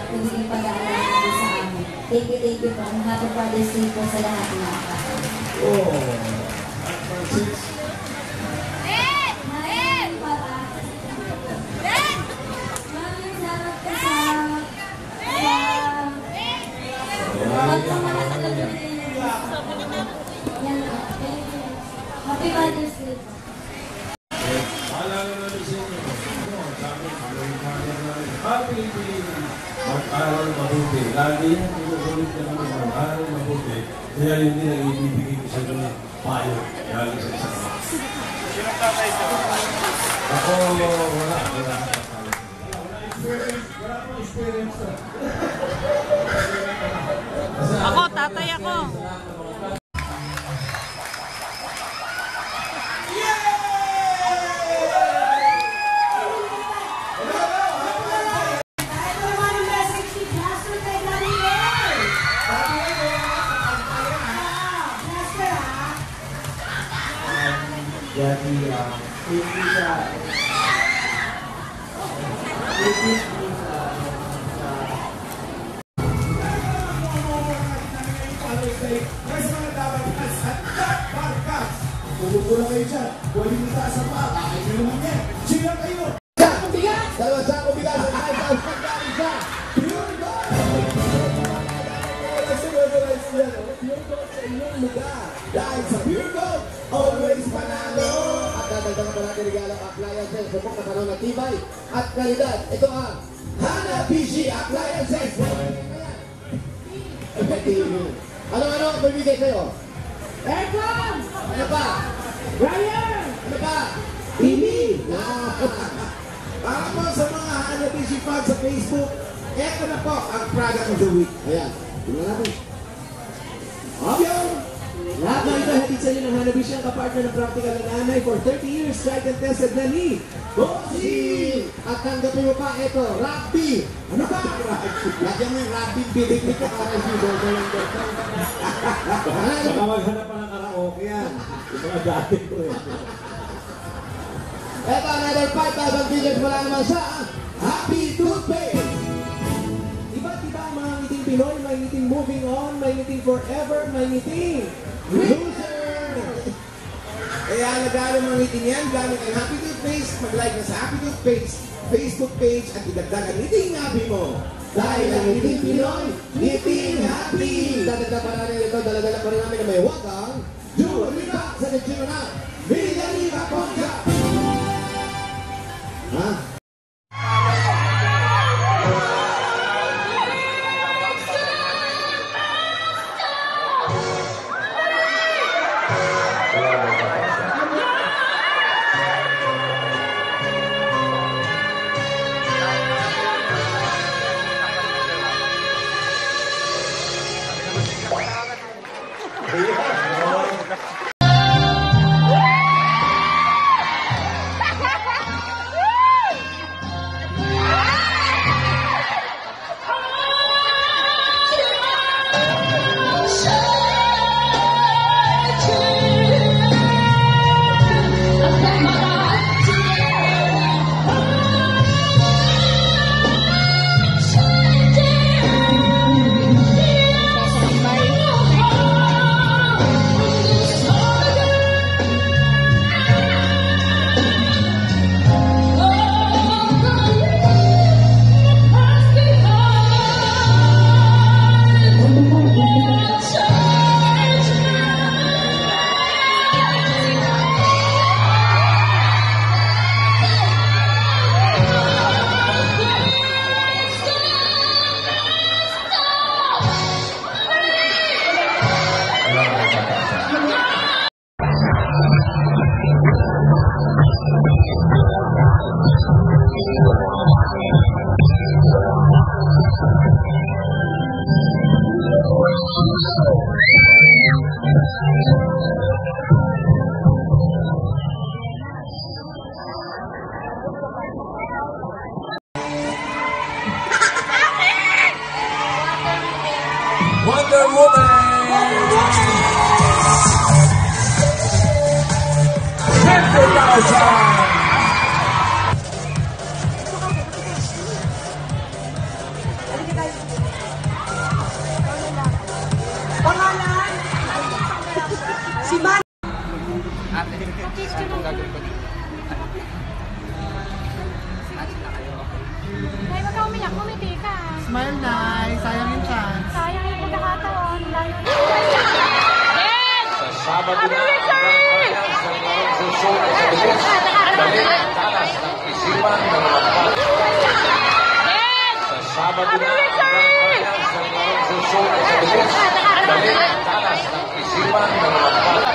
nagiging pag-aalala niyo sa amin. Thank you po. Happy Father's Day po sa lahat ng mga kapatid. Francis. Happy Father's Day. Maalala namin sa inyo. Sabi, happy mag-aral mabuti. Lagi yan, pinukulit ka namin mag-aral mabuti. Kaya yun din ang ibibigay ko sa inyo payo. Lagi sa isang mga. Sinong tatay ito? Ako, wala. Wala experience. Ako, tatay ako. Jadi, itu sa pupulang kayo dyan. Pwede mo taas ang paa. Ay, naman yan. Sila kayo. Dalawa sa akong bigas. Ay, sa pagkain siya. Pure gold! Pure gold sa inyong lugar. Dahil sa pure gold, always panalo. At dadagdagan pa natin regalo appliances. Supok na panahon na tibay at kalidad. Ito ang Hanabishi Appliances. Effective. Ano-ano ang bibigay sa'yo? Aircon! Ano pa? Dryer! Ano pa? TV! Para po sa mga Hanabishi fans sa Facebook, eto na po ang product of the week. Ayan. Tingnan natin. Obyo! Lahat na ito hatid sa inyo ng Hanabishi ang kapartner ng practical na nanay for 30 years tried and tested na ni Bossy! At tanggapin mo pa ito, Rugby! Ano ba? Lagyan mo yung Rugby bilig nito para si Bodo lang dito. Baka maghanap pa ng karaoke yan. Yung mga dati ko eh. Ito, another 5,000 billions wala naman sa Happy Toothpaste! Iba't iba ang mga ngiting Pinoy, may ngiting moving on, may ngiting forever, may ngiting loser! Kaya nagalo mga ngiting yan, gamit ang Happy Toothpaste, mag-like na sa Happy Toothpaste Facebook page at idagdag ang ngiting happy mo. Dahil ang ngiting Pinoy, ngiting happy! Dadagdag pa natin ito, daladala pa rin namin na may wakang Juriba sa Nagino na Villariba Concha! Ha? Wonder Woman! 50,000! Smile na. Sayang yung chance. Sayang yung pagkakataon. Layo na. Sabado na ang kanyang sa mga susunod sa bilis. Dahil talas ng isipan ng mga bata. Sa Sabado na ang kanyang sa mga susunod sa bilis. Dahil talas ng isipan ng mga bata.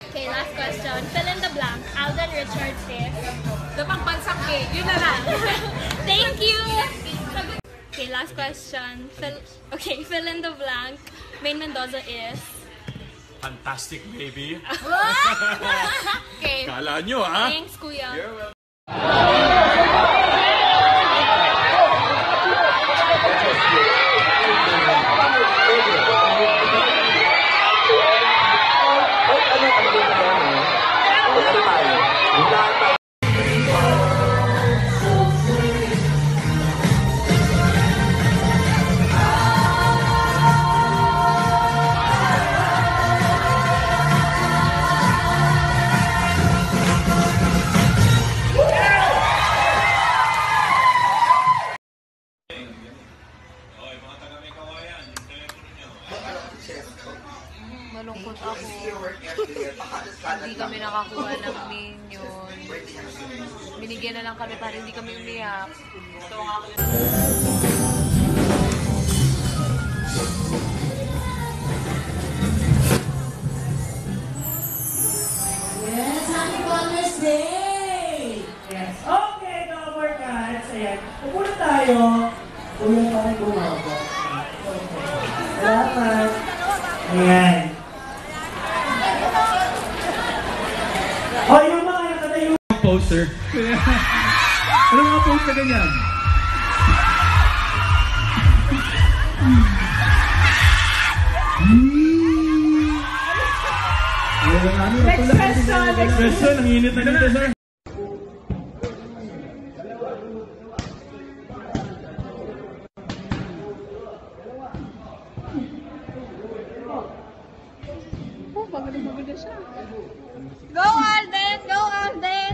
Okay, last question. Fill in the blank. Alden Richards if... Pagbansang cake, yun na lang. Thank you! Okay, last question. Fill in the blank. Maine Mendoza is... Fantastic, baby. Okay. Kala nyo, ha? Thanks, Kuya. Malungkot ako. Hindi kami nakakuha ng minion. Binigyan na lang kami para hindi kami umiyak. Yes, happy Father's Day! Yes. Okay, mga workers. Ayan. Upo na tayo. Ulo pa rin bumago. Salamat. Ayan. O, yung mga nakatayo. Poster. Ano mga poster ganyan? Next question. Next question. Ang init na dito, sir. Go, Alden! Go, Alden!